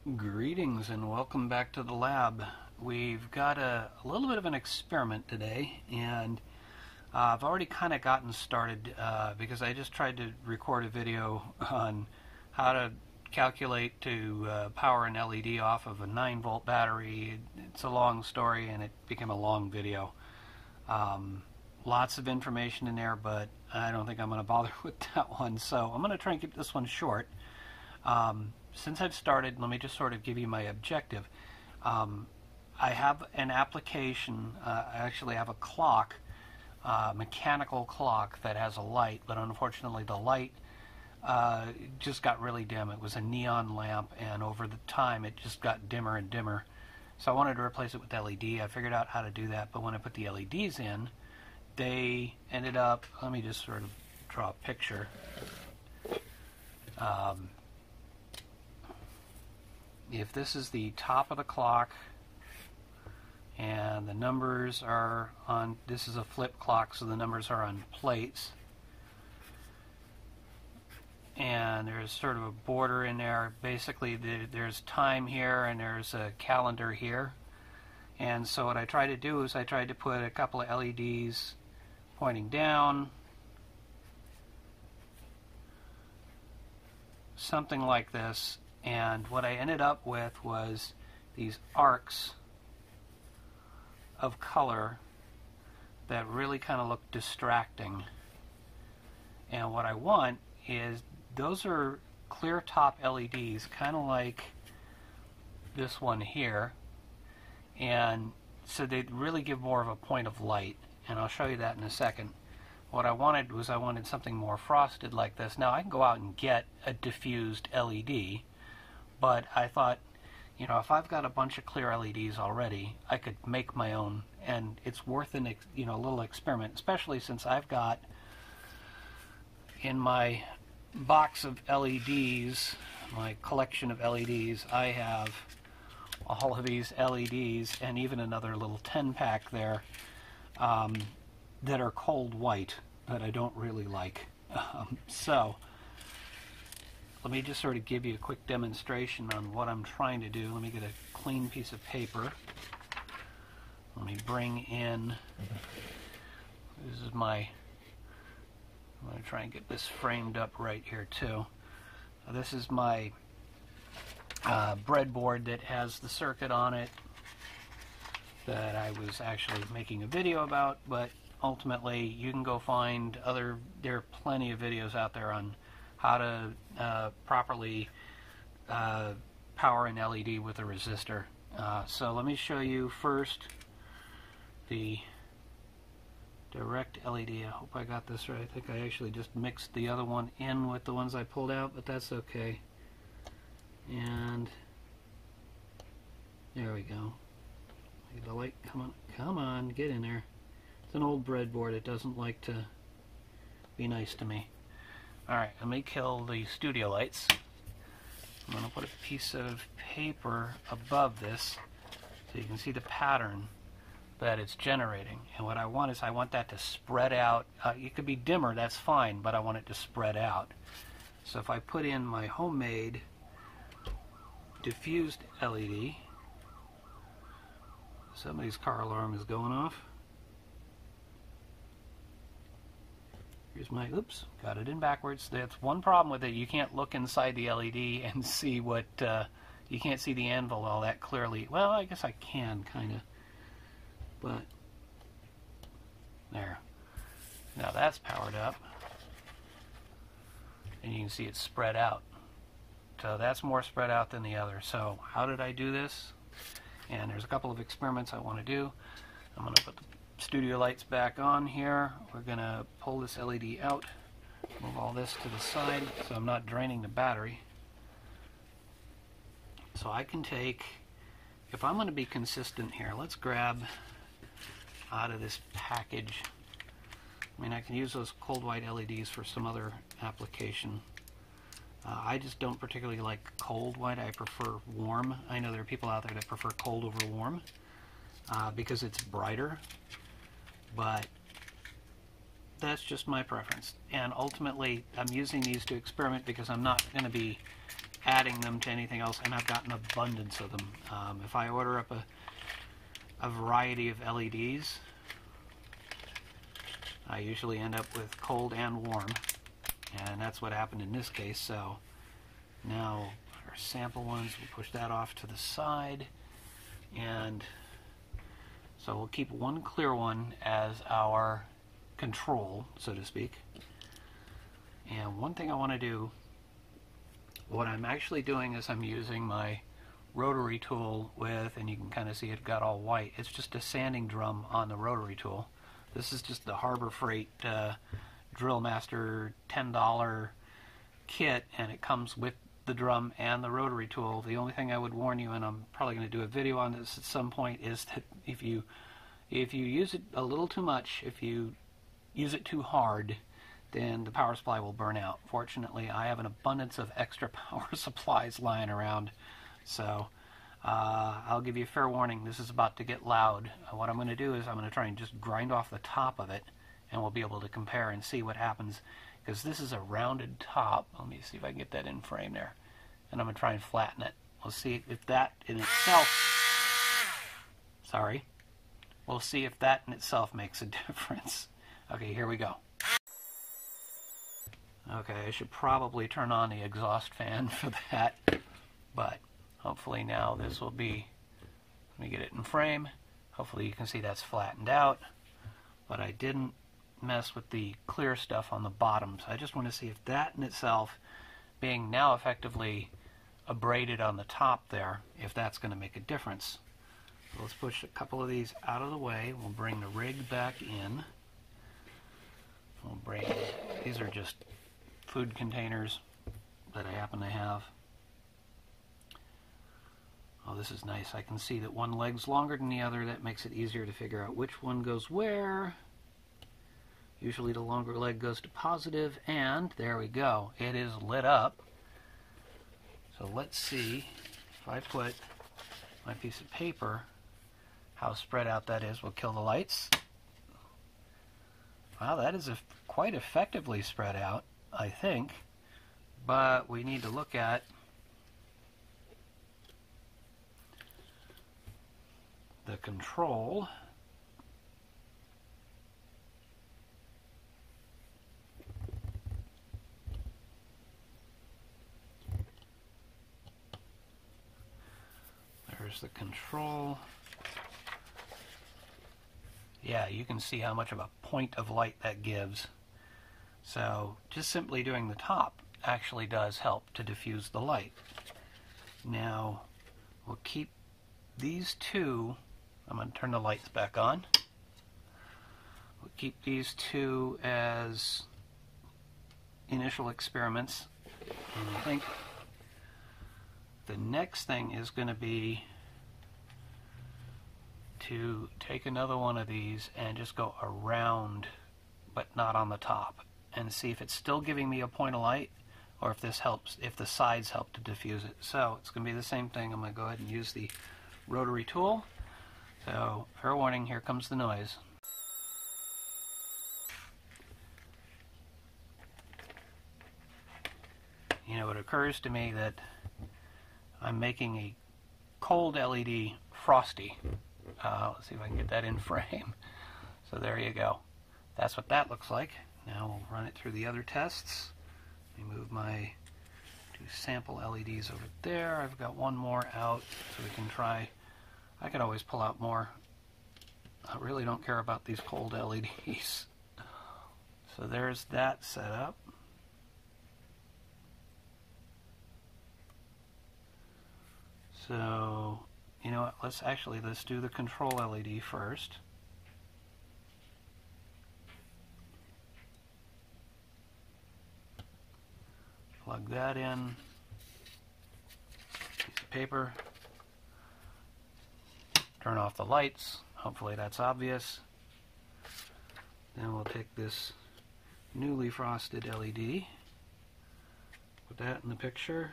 Greetings and welcome back to the lab. We've got a little bit of an experiment today, and I've already kind of gotten started because I just tried to record a video on how to calculate to power an LED off of a 9-volt battery. It's a long story and it became a long video. Lots of information in there, but I don't think I'm going to bother with that one, so I'm going to try and keep this one short. Since I've started, let me just sort of give you my objective. I have an application, I actually have a clock, mechanical clock that has a light, but unfortunately the light just got really dim. It was a neon lamp, and over the time it just got dimmer and dimmer. So I wanted to replace it with LED. I figured out how to do that, but when I put the LEDs in, they ended up, let me just sort of draw a picture. If this is the top of the clock and the numbers are on, this is a flip clock, so the numbers are on plates, and there's sort of a border in there. Basically there's time here and there's a calendar here, and so what I tried to do is I tried to put a couple of LEDs pointing down, something like this. And what I ended up with was these arcs of color that really kind of look distracting. And what I want is, those are clear top LEDs, kind of like this one here. And so they really give more of a point of light. And I'll show you that in a second. What I wanted was, I wanted something more frosted like this. Now I can go out and get a diffused LED. But I thought, you know, if I've got a bunch of clear LEDs already, I could make my own, and it's worth a little experiment, especially since I've got in my box of LEDs, my collection of LEDs, I have all of these LEDs and even another little 10-pack there that are cold white that I don't really like. So let me just sort of give you a quick demonstration on what I'm trying to do. Let me get a clean piece of paper. Let me bring in, this is my, I'm going to try and get this framed up right here too. This is my breadboard that has the circuit on it that I was actually making a video about, but ultimately you can go find there are plenty of videos out there on how to properly power an LED with a resistor. So let me show you first the direct LED. I hope I got this right. I think I actually just mixed the other one in with the ones I pulled out, but that's okay. And there we go. The light, come on, get in there. It's an old breadboard. It doesn't like to be nice to me. Alright, let me kill the studio lights. I'm going to put a piece of paper above this so you can see the pattern that it's generating. And what I want is, I want that to spread out. It could be dimmer, that's fine, but I want it to spread out. So if I put in my homemade diffused LED, somebody's car alarm is going off. Here's my, oops, got it in backwards. That's one problem with it. You can't look inside the LED and see what, you can't see the anvil all that clearly. Well, I guess I can, kind of. But, there. Now that's powered up. And you can see it's spread out. So that's more spread out than the other. So how did I do this? And there's a couple of experiments I want to do. I'm going to put the studio lights back on here. We're going to pull this LED out, move all this to the side so I'm not draining the battery. So I can take, if I'm going to be consistent here, let's grab out of this package. I mean, I can use those cold white LEDs for some other application. I just don't particularly like cold white. I prefer warm. I know there are people out there that prefer cold over warm because it's brighter. But that's just my preference. And ultimately, I'm using these to experiment because I'm not going to be adding them to anything else, and I've got an abundance of them. If I order up a variety of LEDs, I usually end up with cold and warm, and that's what happened in this case. So now our sample ones, we'll push that off to the side, and so we'll keep one clear one as our control, so to speak. And one thing I want to do, what I'm actually doing is I'm using my rotary tool with, and you can kind of see it got all white, it's just a sanding drum on the rotary tool. This is just the Harbor Freight Drill Master $10 kit, and it comes with the drum and the rotary tool. The only thing I would warn you, and I'm probably going to do a video on this at some point, is that if you use it a little too much, if you use it too hard, then the power supply will burn out. Fortunately, I have an abundance of extra power supplies lying around, so I'll give you a fair warning. This is about to get loud. What I'm going to do is I'm going to try and just grind off the top of it, and we'll be able to compare and see what happens, because this is a rounded top. Let me see if I can get that in frame there, and I'm going to try and flatten it. We'll see if that in itself, sorry, we'll see if that in itself makes a difference. Okay, here we go. Okay, I should probably turn on the exhaust fan for that, but hopefully now this will be, let me get it in frame. Hopefully you can see that's flattened out, but I didn't mess with the clear stuff on the bottom, so I just want to see if that in itself, being now effectively abraded on the top there, if that's going to make a difference. So let's push a couple of these out of the way. We'll bring the rig back in. We'll bring, these are just food containers that I happen to have. Oh, this is nice. I can see that one leg's longer than the other. That makes it easier to figure out which one goes where. Usually the longer leg goes to positive, and there we go. It is lit up. So let's see if I put my piece of paper, how spread out that is. Will kill the lights. Wow, that is quite effectively spread out, I think, but we need to look at the control. There's the control. Yeah, you can see how much of a point of light that gives. So just simply doing the top actually does help to diffuse the light. Now we'll keep these two, I'm going to turn the lights back on. We'll keep these two as initial experiments, and I think the next thing is going to be to take another one of these and just go around, but not on the top, and see if it's still giving me a point of light, or if this helps, if the sides help to diffuse it. So it's going to be the same thing. I'm going to go ahead and use the rotary tool. So fair warning, here comes the noise. You know, it occurs to me that I'm making a cold LED frosty. Let's see if I can get that in frame. So there you go. That's what that looks like. Now we'll run it through the other tests. Let me move my two sample LEDs over there. I've got one more out, so we can try. I could always pull out more. I really don't care about these cold LEDs. So there's that set up. So, you know what, let's do the control LED first. Plug that in, piece of paper, turn off the lights, hopefully that's obvious. Then we'll take this newly frosted LED, put that in the picture,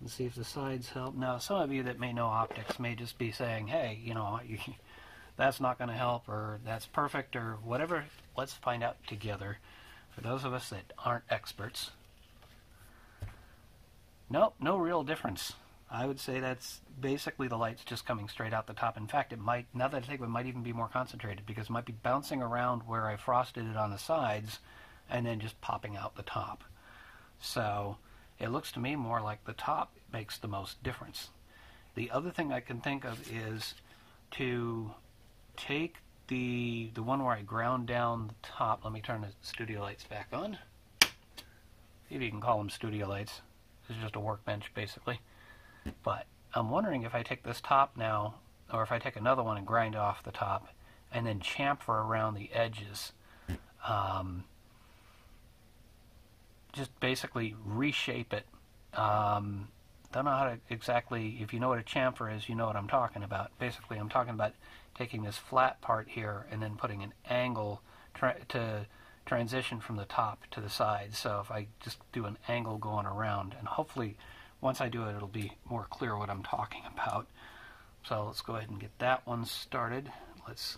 and see if the sides help. Now, some of you that may know optics may just be saying, hey, you know, that's not going to help, or that's perfect, or whatever. Let's find out together. For those of us that aren't experts, Nope, no real difference. I would say that's basically the light's just coming straight out the top. In fact, it might, now that I think of it, might even be more concentrated because it might be bouncing around where I frosted it on the sides and then just popping out the top. So it looks to me more like the top makes the most difference. The other thing I can think of is to take the one where I ground down the top. Let me turn the studio lights back on. See if you can call them studio lights. This is just a workbench basically. But I'm wondering if I take this top now, or if I take another one and grind off the top and then chamfer around the edges. Just basically reshape it. Don't know how to exactly, if you know what a chamfer is, you know what I'm talking about. Basically, I'm talking about taking this flat part here and then putting an angle to transition from the top to the side. So if I just do an angle going around, and hopefully once I do it, it'll be more clear what I'm talking about. So let's go ahead and get that one started. Wait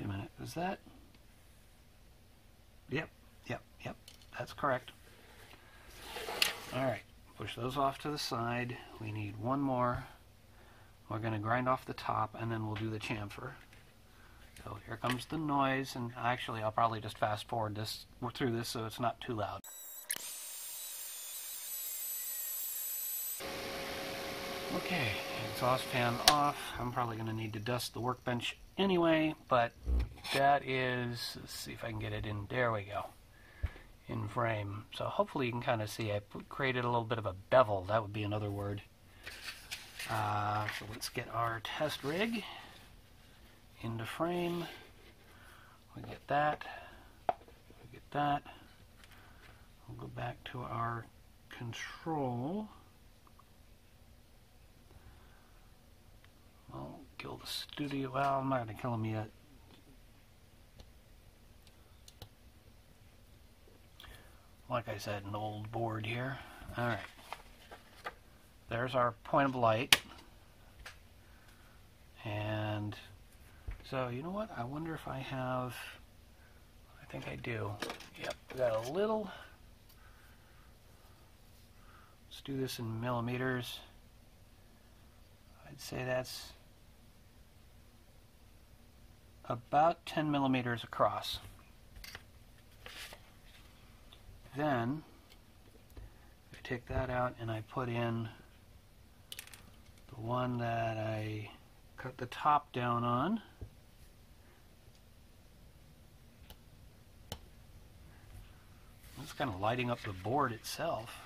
a minute, is that? Yep, that's correct. Alright, push those off to the side. We need one more. We're going to grind off the top and then we'll do the chamfer. So here comes the noise, and actually I'll probably just fast forward through this so it's not too loud. Okay, exhaust fan off. I'm probably going to need to dust the workbench anyway, but that is, let's see if I can get it in, there we go, in frame. So hopefully you can kind of see I created a little bit of a bevel, that would be another word. So let's get our test rig into frame. We get that, we'll go back to our control. I'll kill the studio. Well, I'm not going to kill him yet. Like I said, an old board here. Alright. There's our point of light. And so, you know what? I wonder if I have... I think I do. Yep, we got a little... Let's do this in millimeters. I'd say that's about 10 millimeters across. Then I take that out and I put in the one that I cut the top down on. It's kind of lighting up the board itself.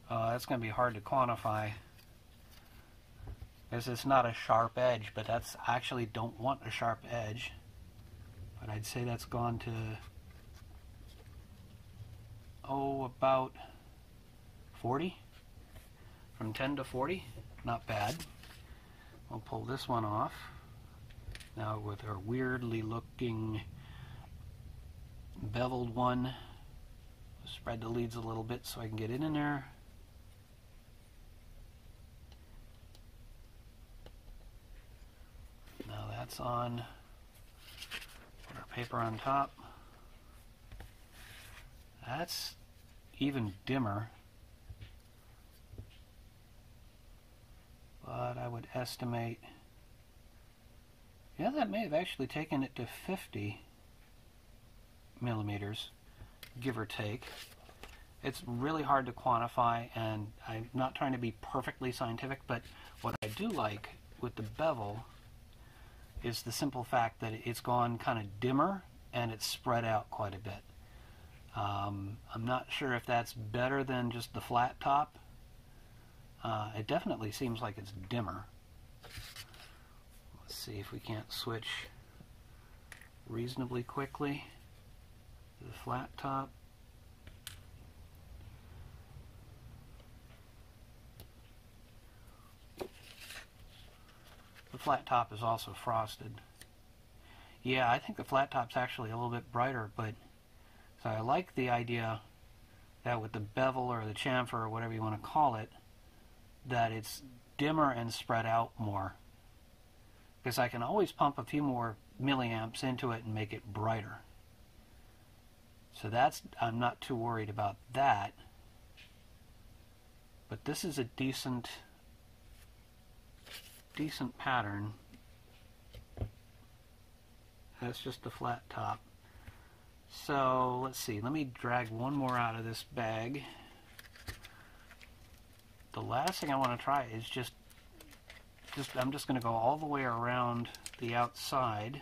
That's going to be hard to quantify because it's not a sharp edge, but that's actually don't want a sharp edge. But I'd say that's gone to about 40, from 10 to 40, not bad. We'll pull this one off now with our weirdly looking beveled one. Spread the leads a little bit so I can get it in there. Now that's on. Put our paper on top. That's even dimmer, but I would estimate, yeah, that may have actually taken it to 50 millimeters, give or take. It's really hard to quantify, and I'm not trying to be perfectly scientific, but what I do like with the bevel is the simple fact that it's gone kind of dimmer and it's spread out quite a bit. I'm not sure if that's better than just the flat top. It definitely seems like it's dimmer. Let's see if we can't switch reasonably quickly to the flat top. The flat top is also frosted. Yeah, I think the flat top's actually a little bit brighter, but so I like the idea that with the bevel or the chamfer or whatever you want to call it, that it's dimmer and spread out more. Because I can always pump a few more milliamps into it and make it brighter. So I'm not too worried about that. But this is a decent pattern. That's just the flat top. So let's see, let me drag one more out of this bag. The last thing I want to try is I'm just going to go all the way around the outside,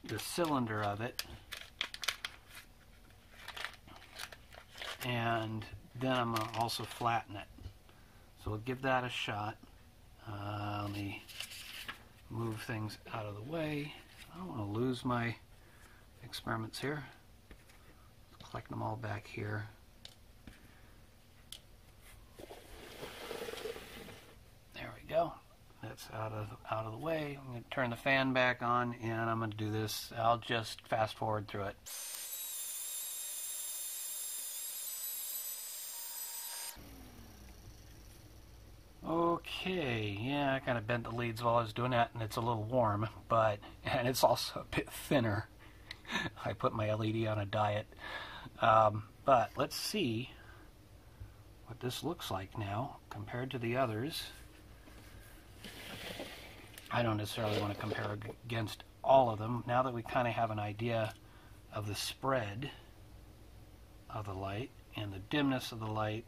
the cylinder of it, and then I'm going to also flatten it. So we'll give that a shot. Let me move things out of the way. I don't want to lose my experiments here. Collect them all back here. There we go. That's out of the way. I'm going to turn the fan back on, and I'm going to do this. I'll just fast forward through it. Okay, yeah, I kind of bent the leads while I was doing that, and it's a little warm, and it's also a bit thinner. I put my LED on a diet. But let's see what this looks like now compared to the others. I don't necessarily want to compare against all of them. Now that we kind of have an idea of the spread of the light and the dimness of the light,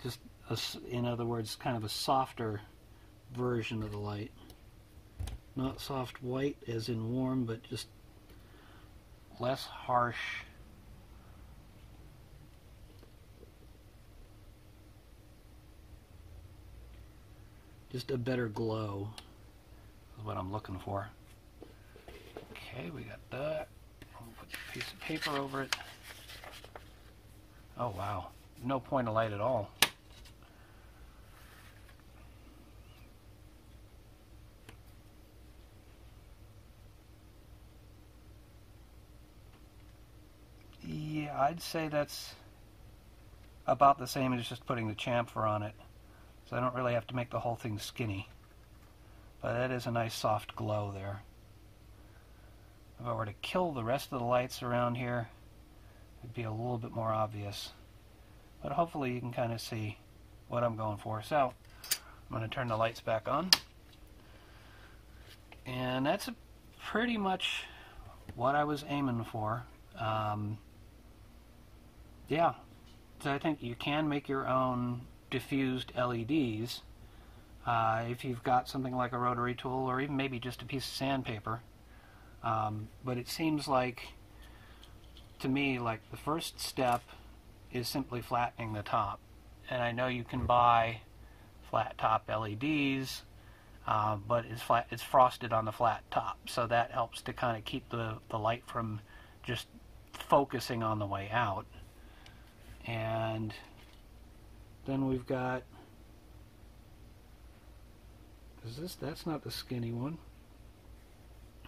just in other words, kind of a softer version of the light. Not soft white as in warm, but just less harsh. Just a better glow is what I'm looking for. Okay, we got that. I'll put a piece of paper over it. Oh wow, no point of light at all. Yeah, I'd say that's about the same as just putting the chamfer on it. So I don't really have to make the whole thing skinny. But that is a nice soft glow there. If I were to kill the rest of the lights around here, it'd be a little bit more obvious. But hopefully you can kind of see what I'm going for. So I'm going to turn the lights back on. And that's pretty much what I was aiming for. Yeah, so I think you can make your own diffused LEDs if you've got something like a rotary tool or even maybe just a piece of sandpaper. But it seems like, to me, like the first step is simply flattening the top. And I know you can buy flat top LEDs, but it's frosted on the flat top, so that helps to kind of keep the light from just focusing on the way out. And then we've got, that's not the skinny one.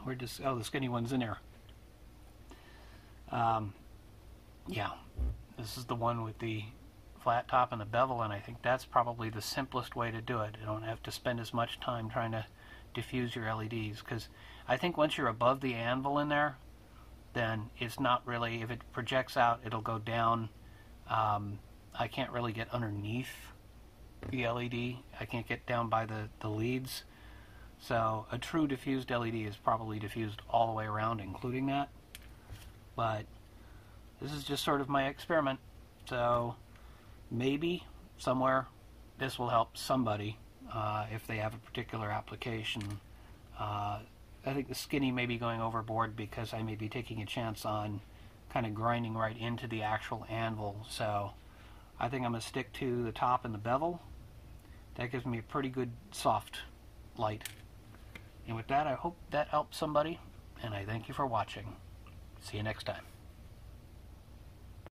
We're just, oh, the skinny one's in there. Yeah, this is the one with the flat top and the bevel, and I think that's probably the simplest way to do it. You don't have to spend as much time trying to diffuse your LEDs, because I think once you're above the anvil in there, then it's not really, if it projects out, it'll go down. I can't really get underneath the LED. I can't get down by the leads. So a true diffused LED is probably diffused all the way around, including that. But this is just sort of my experiment. So maybe somewhere this will help somebody if they have a particular application. I think the skinny may be going overboard because I may be taking a chance on kind of grinding right into the actual anvil. So I think I'm going to stick to the top and the bevel. That gives me a pretty good soft light. And with that, I hope that helps somebody, and I thank you for watching. See you next time.